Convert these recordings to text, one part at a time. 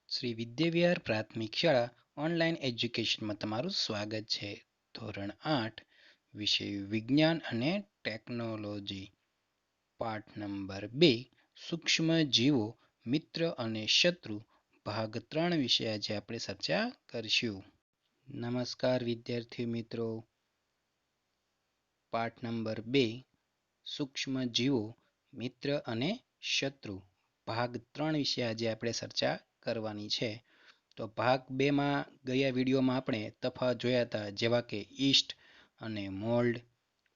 શ્રી વિદ્યાવિહાર પ્રાથમિક શાળા ઓનલાઈન એજ્યુકેશનમાં તમારું સ્વાગત છે. ધોરણ 8 વિષય વિજ્ઞાન અને ટેકનોલોજી, પાઠ નંબર 2 સૂક્ષ્મ જીવો મિત્ર અને શત્રુ, ભાગ 3 વિશે આજે આપણે ચર્ચા કરીશું. નમસ્કાર વિદ્યાર્થી મિત્રો. પાઠ નંબર 2 સૂક્ષ્મ જીવો મિત્ર અને શત્રુ, ભાગ 3 વિશે આજે આપણે ચર્ચા કરવાની છે. તો ભાગ 2માં ગયા વિડીયોમાં આપણે તફાવત જોયા હતા, જેવા કે ઈસ્ટ અને મોલ્ડ,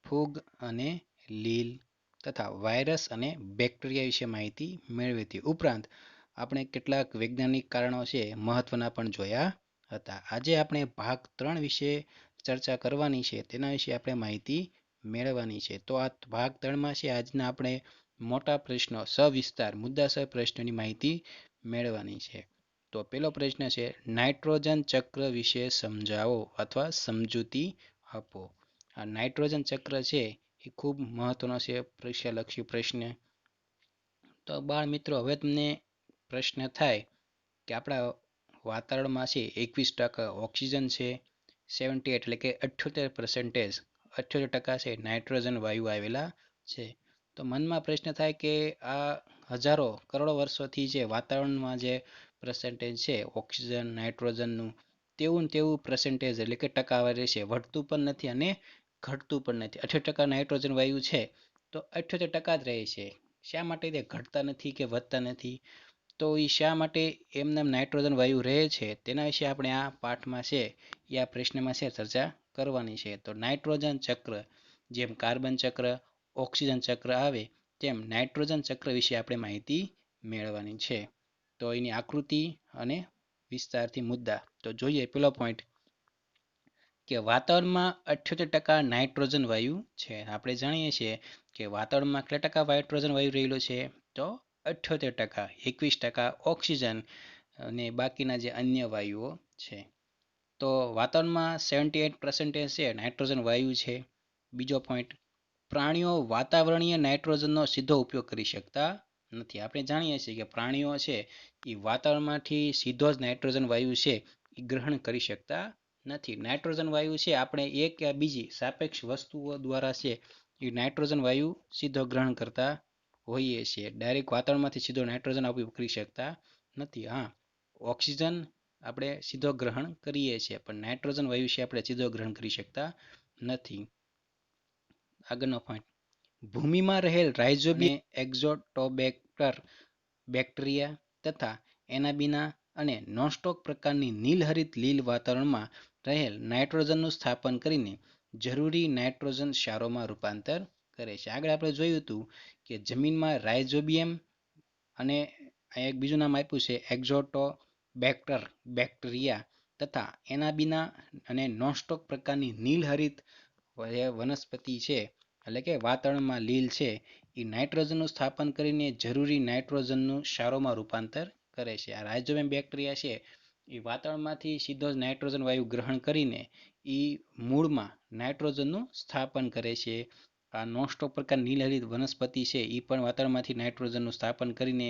ફૂગ અને લીલ તથા વાયરસ અને બેક્ટેરિયા વિશે માહિતી મેળવી હતી. ઉપરાંત આપણે કેટલાક વૈજ્ઞાનિક કારણો છે મહત્વના પણ જોયા હતા. આજે આપણે ભાગ 3 વિશે ચર્ચા કરવાની છે, તેના વિશે આપણે માહિતી મેળવવાની છે. તો આ ભાગ 3માં છે આજના આપણે મોટા પ્રશ્નો, સવિસ્તાર મુદ્દાસર પ્રશ્નોની માહિતી મેળવવાની છે. તો પહેલો પ્રશ્ન છે, નાઇટ્રોજન ચક્ર વિશે સમજાવો અથવા સમજૂતી આપો. આ નાઇટ્રોજન ચક્ર છે એ ખૂબ મહત્વનો છે પરીક્ષાલક્ષી પ્રશ્ન. તો બાળ મિત્રો, હવે તમને પ્રશ્ન થાય કે આપણા વાતાવરણમાં છે 21% ઓક્સિજન છે, 78 એટલે કે 78%, 78% છે નાઇટ્રોજન વાયુ આવેલા છે. તો મનમાં પ્રશ્ન થાય કે આ હજારો કરોડો વર્ષોથી જે વાતાવરણમાં જે પર્સન્ટેજ છે ઓક્સિજન નાઇટ્રોજનનું, તેવું પર્સન્ટેજ એટલે કે ટકાવારી છે, વધતું પણ નથી અને ઘટતું પણ નથી. 78% નાઇટ્રોજન વાયુ છે તો 78% જ રહે છે. શા માટે તે ઘટતા નથી કે વધતા નથી? તો એ શા માટે એમને નાઇટ્રોજન વાયુ રહે છે, તેના વિશે આપણે આ પાઠમાં છે એ આ પ્રશ્નમાં છે ચર્ચા કરવાની છે. તો નાઇટ્રોજન ચક્ર, જેમ કાર્બન ચક્ર, ઓક્સિજન ચક્ર આવે તેમ નાઇટ્રોજન ચક્ર વિશે આપણે માહિતી મેળવવાની છે. તો એની આકૃતિ અને વિસ્તારથી મુદ્દા તો જોઈએ. પેલો પોઈન્ટ કે વાતાવરણમાં 78% નાઇટ્રોજન વાયુ છે. આપણે જાણીએ છીએ કે વાતાવરણમાં કેટલા ટકા નાઇટ્રોજન વાયુ રહેલો છે? તો 78%. 21% ઓક્સિજન અને બાકીના જે અન્ય વાયુઓ છે. તો વાતાવરણમાં 78% છે નાઇટ્રોજન વાયુ છે. બીજો પોઈન્ટ, પ્રાણીઓ વાતાવરણીય નાઇટ્રોજનનો સીધો ઉપયોગ કરી શકતા નથી. આપણે જાણીએ છીએ કે પ્રાણીઓ છે એ વાતાવરણમાંથી સીધો જ નાઇટ્રોજન વાયુ છે એ ગ્રહણ કરી શકતા નથી. નાઇટ્રોજન વાયુ છે આપણે એક યા બીજી સાપેક્ષ વસ્તુઓ દ્વારા છે એ નાઇટ્રોજન વાયુ સીધો ગ્રહણ કરતા હોઈએ છીએ. ડાયરેક્ટ વાતાવરણમાંથી સીધો નાઇટ્રોજન ઉપયોગ કરી શકતા નથી. હા, ઓક્સિજન આપણે સીધો ગ્રહણ કરીએ છીએ, પણ નાઇટ્રોજન વાયુ છે આપણે સીધો ગ્રહણ કરી શકતા નથી. આગળનો પોઈન્ટ, ભૂમિમાં રહેલ રાઇઝોબિયમ અને એક્ઝોટોબેક્ટર બેક્ટેરિયા તથા એનાબીના અને નોસ્ટોક પ્રકારની નીલહરિત લીલ વાતાવરણમાં રહેલ નાઇટ્રોજનનું સ્થાપન કરીને જરૂરી નાઇટ્રોજન ક્ષારોમાં રૂપાંતર કરે છે. આગળ આપણે જોયું હતું કે જમીનમાં રાઇઝોબિયમ અને એક બીજું નામ આપ્યું છે એક્ઝોટોબેક્ટર બેક્ટેરિયા તથા એનાબીના અને નોસ્ટોક પ્રકારની નીલહરિત વનસ્પતિ છે, એટલે કે વાતાવરણમાં લીલ છે, એ નાઇટ્રોજનનું સ્થાપન કરીને જરૂરી નાઇટ્રોજનનું ક્ષારોમાં રૂપાંતર કરે છે. આ રાઇઝોબિયમ બેક્ટેરિયા છે એ વાતાવરણમાંથી સીધો જ નાઇટ્રોજન વાયુ ગ્રહણ કરીને એ મૂળમાં નાઇટ્રોજનનું સ્થાપન કરે છે. આ નોસ્ટોક પ્રકાર નીલહરિત વનસ્પતિ છે એ પણ વાતાવરણમાંથી નાઇટ્રોજનનું સ્થાપન કરીને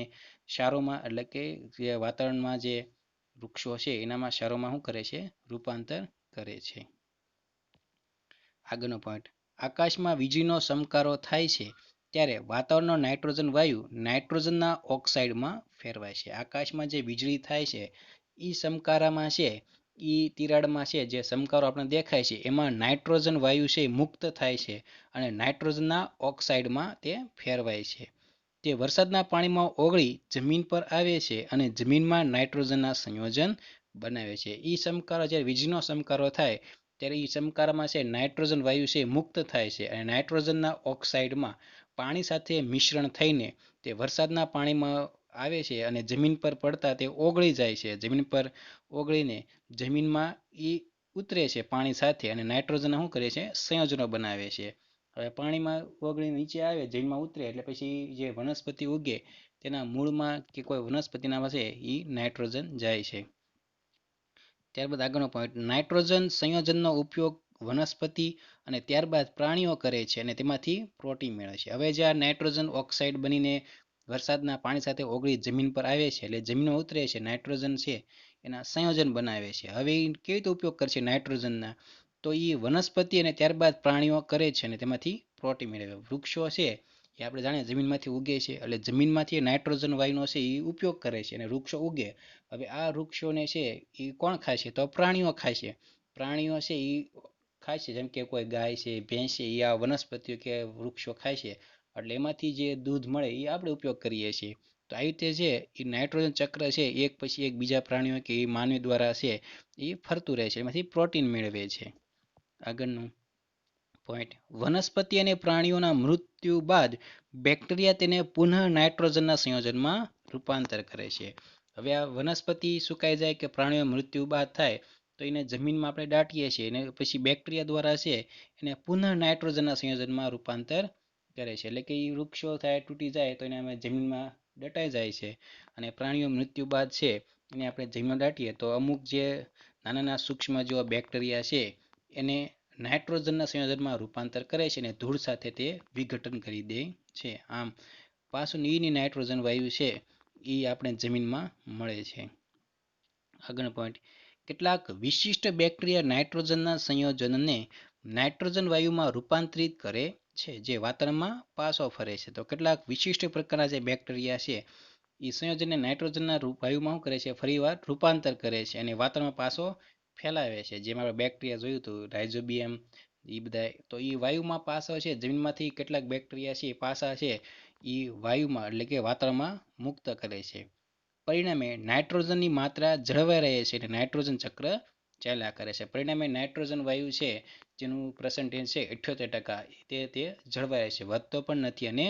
ક્ષારોમાં, એટલે કે જે વાતાવરણમાં જે વૃક્ષો છે એનામાં ક્ષારોમાં શું કરે છે? રૂપાંતર કરે છે. આગળનો પોઈન્ટ, આકાશમાં વીજળીનો ચમકારો થાય છે ત્યારે વાતાવરણનો નાઇટ્રોજન વાયુ નાઇટ્રોજનના ઓક્સાઇડમાં ફેરવાય છે. આકાશમાં જે વીજળી થાય છે એ ચમકારામાં છે, એ તિરાડમાં છે, જે ચમકારો આપણે દેખાય છે એમાં નાઇટ્રોજન વાયુ છે મુક્ત થાય છે અને નાઇટ્રોજનના ઓક્સાઇડમાં તે ફેરવાય છે. તે વરસાદના પાણીમાં ઓગળી જમીન પર આવે છે અને જમીનમાં નાઇટ્રોજનના સંયોજન બનાવે છે. એ ચમકારો, જ્યારે વીજળીનો ચમકારો થાય ત્યારે એ ચમકારામાં છે નાઇટ્રોજન વાયુ છે મુક્ત થાય છે અને નાઇટ્રોજનના ઓક્સાઇડમાં પાણી સાથે મિશ્રણ થઈને તે વરસાદના પાણીમાં આવે છે અને જમીન પર પડતા તે ઓગળી જાય છે. જમીન પર ઓગળીને જમીનમાં એ ઉતરે છે પાણી સાથે અને નાઇટ્રોજન શું કરે છે? સંયોજનો બનાવે છે. હવે પાણીમાં ઓગળી નીચે આવે, જમીનમાં ઉતરે એટલે પછી જે વનસ્પતિ ઉગે તેના મૂળમાં કે કોઈ વનસ્પતિના પાસે એ નાઇટ્રોજન જાય છે. ત્યારબાદ આગળનો પોઈન્ટ, નાઇટ્રોજન સંયોજનનો ઉપયોગ વનસ્પતિ અને ત્યારબાદ પ્રાણીઓ કરે છે અને તેમાંથી પ્રોટીન મેળવે છે. હવે જે આ નાઇટ્રોજન ઓક્સાઇડ બનીને વરસાદના પાણી સાથે ઓગળી જમીન પર આવે છે, એટલે જમીનમાં ઉતરે છે, નાઇટ્રોજન છે એના સંયોજન બનાવે છે. હવે એ કેવી રીતે ઉપયોગ કરશે નાઇટ્રોજનના? તો એ વનસ્પતિ અને ત્યારબાદ પ્રાણીઓ કરે છે અને તેમાંથી પ્રોટીન મેળવે. વૃક્ષો છે એ આપણે જાણીએ જમીનમાંથી ઉગે છે, એટલે જમીનમાંથી નાઇટ્રોજન વાયુનો છે એ ઉપયોગ કરે છે અને વૃક્ષો ઉગે. હવે આ વૃક્ષોને છે એ કોણ ખાય છે? તો પ્રાણીઓ ખાય છે. પ્રાણીઓ છે એ ખાય છે, જેમ કે કોઈ ગાય છે, ભેંસ છે, એ આ વનસ્પતિઓ કે વૃક્ષો ખાય છે. એટલે એમાંથી જે દૂધ મળે એ આપણે ઉપયોગ કરીએ છીએ. તો આવી રીતે છે એ નાઇટ્રોજન ચક્ર છે એક પછી એક બીજા પ્રાણીઓ કે એ માનવી દ્વારા છે એ ફરતું રહે છે, એમાંથી પ્રોટીન મેળવે છે. આગળનું પોઈન્ટ, વનસ્પતિ અને પ્રાણીઓના મૃત્યુ બાદ બેક્ટેરિયા તેને પુનઃ નાઇટ્રોજનના સંયોજનમાં રૂપાંતર કરે છે. હવે આ વનસ્પતિ સુકાઈ જાય કે પ્રાણીઓ મૃત્યુ બાદ થાય તો એને જમીનમાં આપણે દાટીએ છીએ અને પછી બેક્ટેરિયા દ્વારા છે એને પુનઃ નાઇટ્રોજનના સંયોજનમાં રૂપાંતર કરે છે. એટલે કે એ વૃક્ષો થાય તૂટી જાય તો એને અમે જમીનમાં દટાઈ જાય છે અને પ્રાણીઓ મૃત્યુ બાદ છે એને આપણે જમીનમાં દાટીએ તો અમુક જે નાના નાના સૂક્ષ્મ જેવા બેક્ટેરિયા છે એને નાઇટ્રોજનના સંયોજનમાં રૂપાંતર કરે છે અને ધૂળ સાથે તે વિઘટન કરી દે છે. આમ પાછું નીની નાઇટ્રોજન વાયુ છે એ આપણે જમીનમાં મળે છે. આગળનો પોઈન્ટ, કેટલાક વિશિષ્ટ બેક્ટેરિયા નાઇટ્રોજનના સંયોજનને નાઇટ્રોજન વાયુમાં રૂપાંતરિત કરે છે, જે વાતાવરણમાં પાછો ફરે છે. તો કેટલાક વિશિષ્ટ પ્રકારના જે બેક્ટેરિયા છે એ સંયોજનને નાઇટ્રોજનના વાયુમાં શું કરે છે? ફરીવાર રૂપાંતર કરે છે અને વાતાવરણમાં પાછો ફેલાવે છે. જેમ આપણે બેક્ટેરિયા જોયું હતું રાઇઝોબિયમ, એ બધા તો એ વાયુમાં પાછા છે જમીનમાંથી કેટલાક બેક્ટેરિયા છે એ પાછા છે એ વાયુમાં એટલે કે વાતાવરણમાં મુક્ત કરે છે. પરિણામે નાઇટ્રોજનની માત્રા જળવાઈ રહે છે અને નાઇટ્રોજન ચક્ર ચાલ્યા કરે છે. પરિણામે નાઇટ્રોજન વાયુ છે જેનું પર્સન્ટેજ છે 78%, તે જળવાય છે, વધતો પણ નથી અને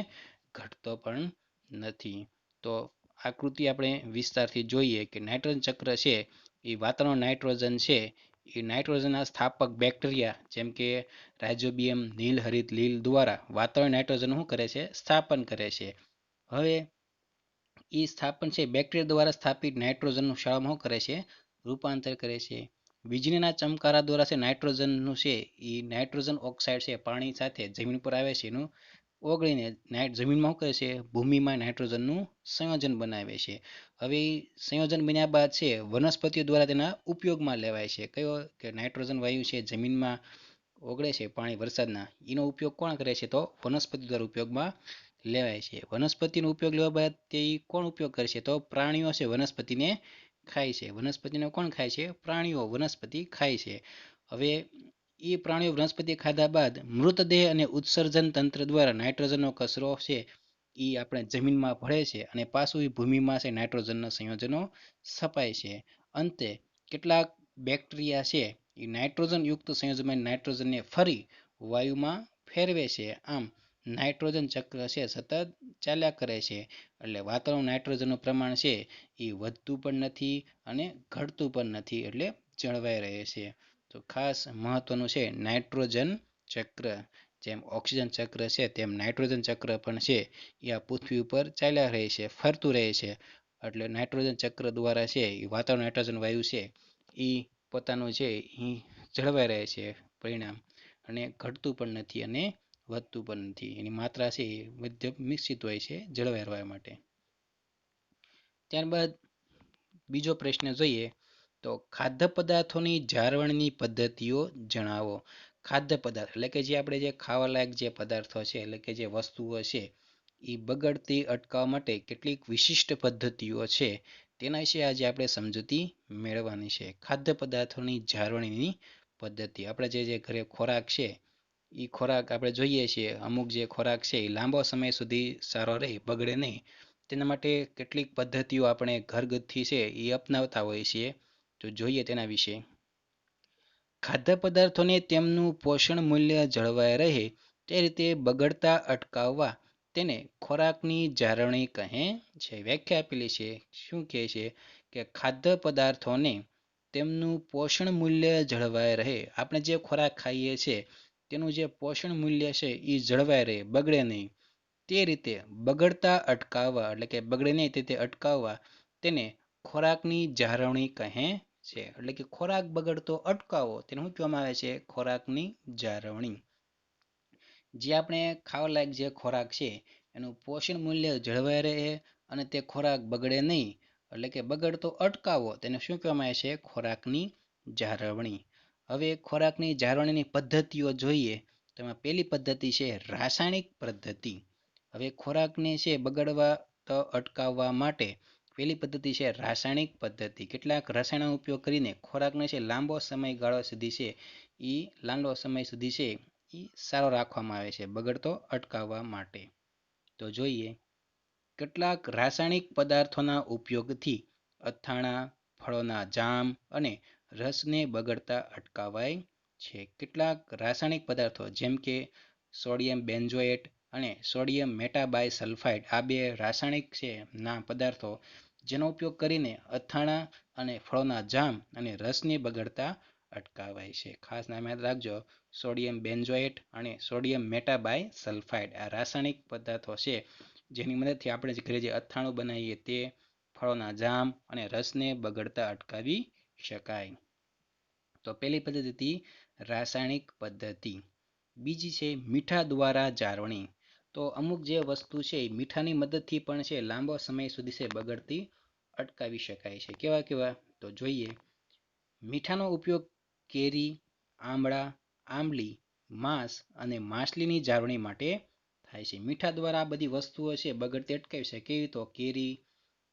ઘટતો પણ નથી. તો આકૃતિ આપણે વિસ્તારથી જોઈએ કે નાઇટ્રોજન ચક્ર છે એ વાતાવરણ નાઇટ્રોજન છે એ નાઇટ્રોજનના સ્થાપક બેક્ટેરિયા જેમ કે રાઇઝોબિયમ, નીલ હરિત લીલ દ્વારા વાતાવરણ નાઇટ્રોજન શું કરે છે? સ્થાપન કરે છે. હવે એ સ્થાપન છે બેક્ટેરિયા દ્વારા સ્થાપિત નાઇટ્રોજનનું શાળામાં શું કરે છે? રૂપાંતર કરે છે. વીજળીના ચમકારા દ્વારા છે નાઇટ્રોજનનું છે એ નાઇટ્રોજન ઓક્સાઇડ છે પાણી સાથે જમીન પર આવે છે એનું ઓગળીને જમીનમાં શું કરે છે? ભૂમિમાં નાઇટ્રોજનનું સંયોજન બનાવે છે. હવે સંયોજન બન્યા બાદ છે વનસ્પતિઓ દ્વારા તેના ઉપયોગમાં લેવાય છે. કયો? કે નાઇટ્રોજન વાયુ છે જમીનમાં ઓગળે છે પાણી વરસાદના, એનો ઉપયોગ કોણ કરે છે? તો વનસ્પતિ દ્વારા ઉપયોગમાં લેવાય છે. વનસ્પતિનો ઉપયોગ લેવા બાદ તે કોણ ઉપયોગ કરે છે? તો પ્રાણીઓ છે વનસ્પતિને ખાય છે. વનસ્પતિને કોણ ખાય છે? પ્રાણીઓ વનસ્પતિ ખાય છે. હવે એ પ્રાણીઓ વનસ્પતિ ખાધા બાદ મૃતદેહ અને ઉત્સર્જન તંત્ર દ્વારા નાઇટ્રોજનનો કચરો છે એ આપણે જમીનમાં ભળે છે અને પાછું એ ભૂમિમાં છે નાઇટ્રોજનના સંયોજનો છપાય છે. અંતે કેટલાક બેક્ટેરિયા છે એ નાઇટ્રોજન યુક્ત સંયોજનમાં નાઇટ્રોજનને ફરી વાયુમાં ફેરવે છે. આમ નાઇટ્રોજન ચક્ર છે સતત ચાલ્યા કરે છે. એટલે વાતાવરણ નાઇટ્રોજનનું પ્રમાણ છે એ વધતું પણ નથી અને ઘટતું પણ નથી, એટલે જળવાઈ રહે છે. તો ખાસ મહત્વનું છે નાઇટ્રોજન ચક્ર. જેમ ઓક્સિજન ચક્ર છે તેમ નાઇટ્રોજન ચક્ર પણ છે એ આ પૃથ્વી ઉપર ચાલ્યા રહે છે, ફરતું રહે છે. એટલે નાઇટ્રોજન ચક્ર દ્વારા છે એ વાતાવરણ નાઇટ્રોજન વાયુ છે એ પોતાનું છે એ જળવાઈ રહે છે પરિણામ, અને ઘટતું પણ નથી અને વધતું પણ નથી. એની માત્રા છે એ મધ્યમ નિશ્ચિત હોય છે જળવાઈ રહેવા માટે. ત્યારબાદ બીજો પ્રશ્ન જોઈએ તો ખાદ્ય પદાર્થોની જાળવણીની પદ્ધતિઓ જણાવો. ખાદ્ય પદાર્થ એટલે કે જે આપણે જે ખાવાલાયક જે પદાર્થો છે એટલે કે જે વસ્તુઓ છે એ બગડતી અટકાવવા માટે કેટલીક વિશિષ્ટ પદ્ધતિઓ છે તેના વિશે આજે આપણે સમજૂતી મેળવવાની છે. ખાદ્ય પદાર્થોની જાળવણીની પદ્ધતિ, આપણે જે ઘરે ખોરાક છે એ ખોરાક આપણે જોઈએ છીએ અમુક જે ખોરાક છે એ લાંબો સમય સુધી સારો રહે, બગડે નહીં, તેના માટે કેટલીક પદ્ધતિઓ આપણે ઘરગથ્થી છે એ અપનાવતા હોઈએ છીએ. તો જોઈએ તેના વિશે. ખાદ્ય પદાર્થોને તેમનું પોષણ મૂલ્ય જળવાઈ રહે તે રીતે બગડતા અટકાવવા તેને ખોરાકની જાળવણી કહે છે. વ્યાખ્યા આપેલી છે. શું કહે છે? કે ખાદ્ય પદાર્થોને તેમનું પોષણ મૂલ્ય જળવાઈ રહે, આપણે જે ખોરાક ખાઈએ છીએ તેનું જે પોષણ મૂલ્ય છે એ જળવાઈ રહે, બગડે નહીં, તે રીતે બગડતા અટકાવવા એટલે કે બગડે નહીં તે રીતે અટકાવવા તેને ખોરાકની જાળવણી કહે છે. એટલે કે ખોરાક બગડતો અટકાવવો તેને શું કહેવામાં આવે છે? ખોરાકની જાળવણી. જે આપણે ખાવા લાયક જે ખોરાક છે એનું પોષણ મૂલ્ય જળવાઈ રહે અને તે ખોરાક બગડે નહીં, એટલે કે બગડતો અટકાવવો, તેને શું કહેવામાં આવે છે? ખોરાકની જાળવણી. હવે ખોરાકની જાળવણીની પદ્ધતિઓ જોઈએ તો એમાં પહેલી પદ્ધતિ છે રાસાયણિક પદ્ધતિ. હવે ખોરાકને છે બગડવા તો અટકાવવા માટે પહેલી પદ્ધતિ છે રાસાયણિક પદ્ધતિ. કેટલાક રસાયણનો ઉપયોગ કરીને ખોરાકને છે લાંબો સમયગાળો સુધી છે લાંબો સમય સુધી છે સારો રાખવામાં આવે છે બગડતો અટકાવવા માટે. તો જોઈએ કેટલાક રાસાયણિક પદાર્થોના ઉપયોગથી અથાણા, ફળોના જામ અને રસને બગડતા અટકાવાય છે. કેટલાક રાસાયણિક પદાર્થો જેમ કે સોડિયમ બેન્ઝોએટ અને સોડિયમ મેટાબાયસલ્ફાઇડ આ બે રાસાયણિક છે ના પદાર્થો જેનો ઉપયોગ કરીને અથાણા અને ફળોના જામ અને રસને બગડતા અટકાવાય છે. ખાસ નામ યાદ રાખજો, સોડિયમ બેન્ઝોએટ અને સોડિયમ મેટાબાયસલ્ફાઇડ આ રાસાયણિક પદાર્થો છે જેની મદદથી આપણે ઘરે જે અથાણું બનાવીએ તે ફળોના જામ અને રસને બગડતા અટકાવી શકાય. તો પહેલી પદ્ધતિ હતી રાસાયણિક પદ્ધતિ. બીજી છે મીઠા દ્વારા જાળવણી. તો અમુક જે વસ્તુ છે એ મીઠાની મદદથી પણ છે લાંબો સમય સુધી છે બગડતી અટકાવી શકાય છે. કેવા કેવા? તો જોઈએ મીઠાનો ઉપયોગ કેરી, આમળા, આંબલી, માંસ અને માછલીની જાળવણી માટે થાય છે. મીઠા દ્વારા આ બધી વસ્તુઓ છે બગડતી અટકાવી શકાય. કેવી? તો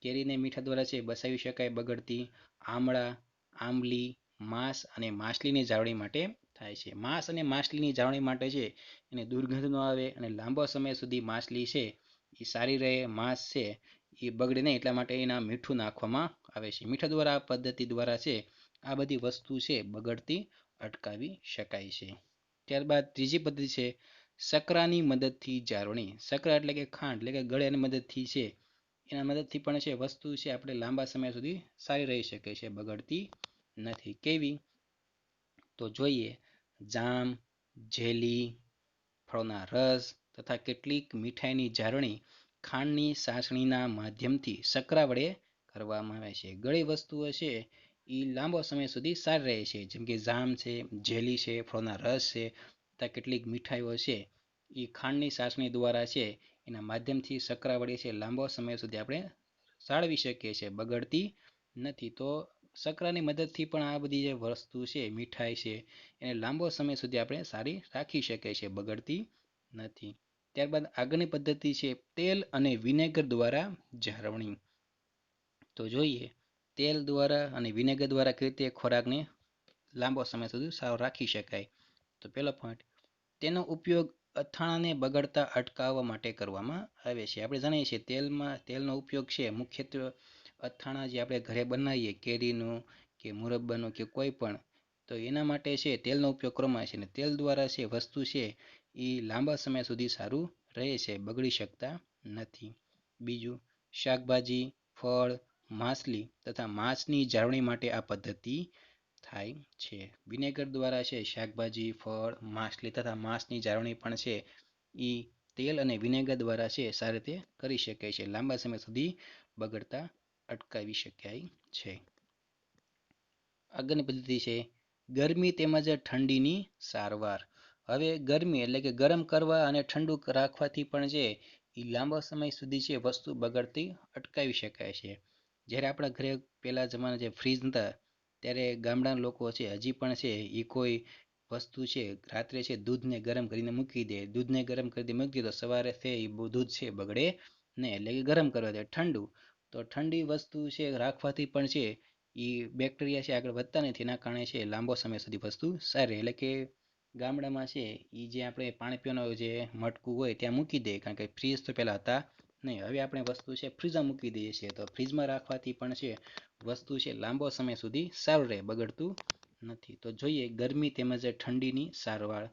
કેરીને મીઠા દ્વારા છે બચાવી શકાય બગડતી. આમળા, આંબલી, માંસ અને માછલીની જાળવણી માટે થાય છે. માંસ અને માછલીની જાળવણી માટે છે એને દુર્ગંધ ન આવે અને લાંબો સમય સુધી માછલી છે એ સારી રહે, માંસ છે એ બગડે નહીં એટલા માટે એના મીઠું નાખવામાં આવે છે. મીઠા દ્વારા આ પદ્ધતિ દ્વારા છે આ બધી વસ્તુ છે બગડતી અટકાવી શકાય છે. ત્યારબાદ ત્રીજી પદ્ધતિ છે સકરાની મદદથી જાળવણી. સકરા એટલે કે ખાંડ એટલે કે ગળ્યાની મદદથી છે એના મદદથી પણ છે વસ્તુ છે આપણે લાંબા સમય સુધી સારી રહી શકે છે બગડતી નથી. કેવી? તો જોઈએ જામ, જેલી, ફળોના રસ તથા કેટલીક મીઠાઈની જાળવણી ખાંડની ચાસણીના માધ્યમથી સકરા વડે કરવામાં આવે છે. ગળી વસ્તુઓ છે એ લાંબો સમય સુધી સારી રહે છે. જેમ કે જામ છે, જેલી છે, ફળોના રસ છે તથા કેટલીક મીઠાઈઓ છે એ ખાંડની ચાસણી દ્વારા છે એના માધ્યમથી સકરા વડે છે લાંબો સમય સુધી આપણે જાળવી શકીએ છીએ, બગડતી નથી. તો સકરાની મદદથી પણ આ બધી જે વસ્તુ છે મીઠાઈ છે એને લાંબો સમય સુધી આપણે સારી રાખી શકીએ છીએ, બગડતી નથી. ત્યારબાદ આગળની પદ્ધતિ છે તેલ અને વિનેગર દ્વારા જાળવણી. તો જોઈએ તેલ દ્વારા અને વિનેગર દ્વારા કઈ રીતે ખોરાકને લાંબો સમય સુધી સારો રાખી શકાય. તો પહેલો પોઈન્ટ, તેનો ઉપયોગ અથાણાને બગડતા અટકાવવા માટે કરવામાં આવે છે. આપણે જાણીએ છીએ તેલનો ઉપયોગ છે મુખ્યત્વે અથાણા જે આપણે ઘરે બનાવીએ કેરીનું કે મુરબ્બાનું કે કોઈ પણ, તો એના માટે છે તેલનો ઉપયોગ કરવામાં આવે છે અને તેલ દ્વારા છે વસ્તુ છે એ લાંબા સમય સુધી સારું રહે છે, બગડી શકતા નથી. બીજું, શાકભાજી, ફળ, માછલી તથા માંસની જાળવણી માટે આ પદ્ધતિ થાય છે. વિનેગર દ્વારા છે શાકભાજી, ફળ, માછલી તથા માંસની જાળવણી પણ છે એ તેલ અને વિનેગર દ્વારા છે સારી રીતે કરી શકાય છે, લાંબા સમય સુધી બગડતા અટકાવી શકાય છે. આગળની પદ્ધતિ છે ગરમી તેમજ ઠંડીની સારવાર. હવે ગરમી એટલે કે ગરમ કરવા અને ઠંડુ રાખવાથી પણ છે એ લાંબા સમય સુધી છે વસ્તુ બગડતી અટકાવી શકાય છે. જ્યારે આપણા ઘરે પહેલા જમાના જે ફ્રીજ નતા ત્યારે ગામડાના લોકો છે હજી પણ છે એ કોઈ વસ્તુ છે રાત્રે છે દૂધને ગરમ કરીને મૂકી દે, દૂધને ગરમ કરીને મૂકી દે તો સવારે છે એ દૂધ છે બગડે નહીં, એટલે કે ગરમ કરવા દે ઠંડુ. તો ઠંડી વસ્તુ છે રાખવાથી પણ છે એ બેક્ટેરિયા છે આગળ વધતા નથી, એના કારણે છે લાંબો સમય સુધી વસ્તુ સારી, એટલે કે ગામડામાં છે એ જે આપણે પાણી પીવાનું જે મટકું હોય ત્યાં મૂકી દે, કારણ કે ફ્રીજ તો પહેલા હતા નહીં. હવે આપણે વસ્તુ છે ફ્રીજમાં મૂકી દઈએ છીએ, તો ફ્રીજમાં રાખવાથી પણ છે વસ્તુ છે લાંબો સમય સુધી સારું રહે, બગડતું નથી. તો જોઈએ ગરમી તેમજ ઠંડીની સારવાર.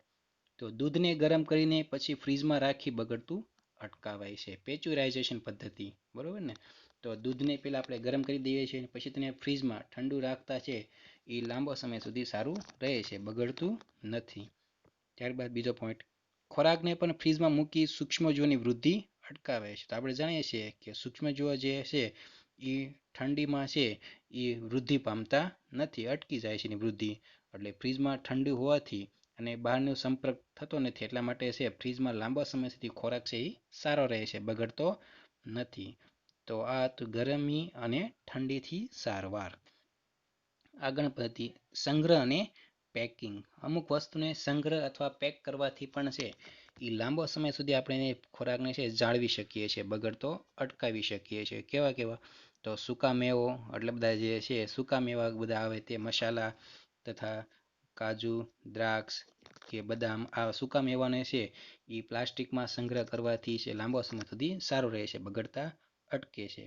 તો દૂધને ગરમ કરીને પછી ફ્રીજમાં રાખી બગડતું અટકાવાય છે. પેચ્યુરાઇઝેશન પદ્ધતિ, બરોબર ને? તો દૂધને પહેલા આપણે ગરમ કરી દઈએ છીએ પછી તેને ફ્રીજમાં ઠંડુ રાખતા છે એ લાંબો સમય સુધી સારું રહે છે, બગડતું નથી. ત્યારબાદ બીજો પોઈન્ટ, ખોરાકને પણ ફ્રીજમાં મૂકી સૂક્ષ્મજીવોની વૃદ્ધિ અટકાવે છે. તો આપણે જાણીએ છીએ કે સૂક્ષ્મજીવો જે છે એ ઠંડીમાં છે એ વૃદ્ધિ પામતા નથી, અટકી જાય છે એની વૃદ્ધિ. એટલે ફ્રીજમાં ઠંડુ હોવાથી અને બહારનો સંપર્ક થતો નથી એટલા માટે છે ફ્રીજમાં લાંબા સમય સુધી ખોરાક છે એ સારો રહે છે, બગડતો નથી. તો આ હતું ગરમી અને ઠંડીથી સારવાર. આગળ પદ્ધતિ સંગ્રહ અને પેકિંગ. અમુક વસ્તુને સંગ્રહ અથવા પેક કરવાથી પણ છે એ લાંબો સમય સુધી આપણે ખોરાકને છે જાળવી શકીએ છીએ, બગડતો અટકાવી શકીએ છીએ. કેવા કેવા? તો સૂકા મેવો, એટલે બધા જે છે સૂકા મેવા બધા આવે તે મસાલા તથા કાજુ, દ્રાક્ષ કે બદામ, આ સૂકા મેવાને છે એ પ્લાસ્ટિકમાં સંગ્રહ કરવાથી છે લાંબો સમય સુધી સારું રહે છે, બગડતા અટકે છે.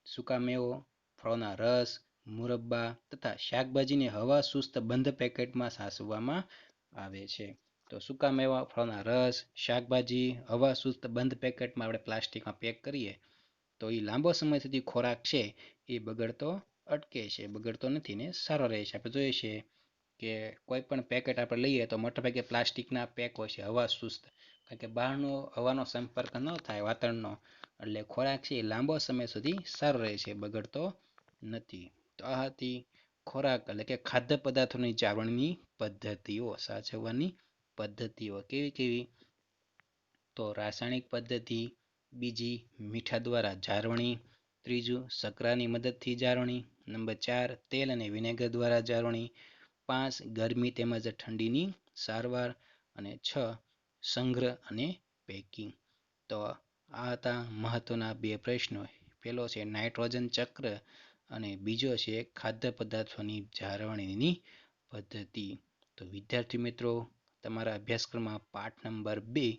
સૂકા મેવો, ફળોના રસ, મુરબ્બા તથા શાકભાજીને હવા શુષ્ક બંધ પેકેટમાં સાચવવામાં આવે છે. તો સૂકા મેવા, ફળોના રસ, શાકભાજી હવા શુષ્ક બંધ પેકેટમાં આપણે પ્લાસ્ટિકમાં પેક કરીએ તો એ લાંબો સમય સુધી ખોરાક છે એ બગડતો અટકે છે, બગડતો નથી ને સારો રહે છે. આપણે જોઈએ છીએ કે કોઈ પણ પેકેટ આપણે લઈએ તો મોટાભાગે પ્લાસ્ટિકના પેક હોય છે, હવા શુષ્ક, કારણ કે બહારનો હવાનો સંપર્ક ન થાય વાતાવરણનો, એટલે ખોરાક છે એ લાંબો સમય સુધી સારો રહે છે, બગડતો નથી. તો આ હતી ખોરાક એટલે કે ખાદ્ય પદાર્થોની જાળવણીની પદ્ધતિઓ, સાચવવાની પદ્ધતિઓ. કેવી કેવી? તો રાસાયણિક પદ્ધતિ, બીજી મીઠા દ્વારા જાળવણી, ત્રીજું સકરાની મદદથી જાળવણી, નંબર 4 તેલ અને વિનેગર દ્વારા જાળવણી, 5 ગરમી તેમજ ઠંડીની સારવાર, અને 6 સંગ્રહ અને પેકિંગ. તો આ હતા મહત્વના બે પ્રશ્નો. પહેલો છે નાઇટ્રોજન ચક્ર અને બીજો છે ખાદ્ય પદાર્થોની જાળવણીની પદ્ધતિ. તો વિદ્યાર્થી મિત્રો, તમારા અભ્યાસક્રમમાં પાઠ નંબર 2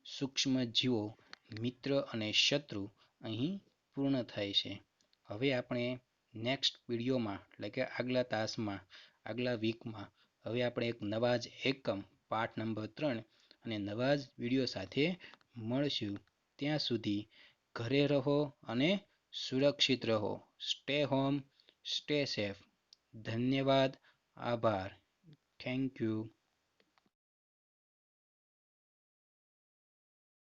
સૂક્ષ્મ જીવો મિત્ર અને શત્રુ અહીં પૂર્ણ થાય છે. હવે આપણે નેક્સ્ટ વિડીયોમાં એટલે કે આગલા તાસમાં, આગલા વીકમાં હવે આપણે એક નવા જ એકમ પાઠ નંબર 3 અને નવા જ વિડીયો સાથે મળશું. ત્યાં સુધી ઘરે રહો અને સુરક્ષિત રહો. Stay home, stay safe. ધન્યવાદ, આભાર. Thank you.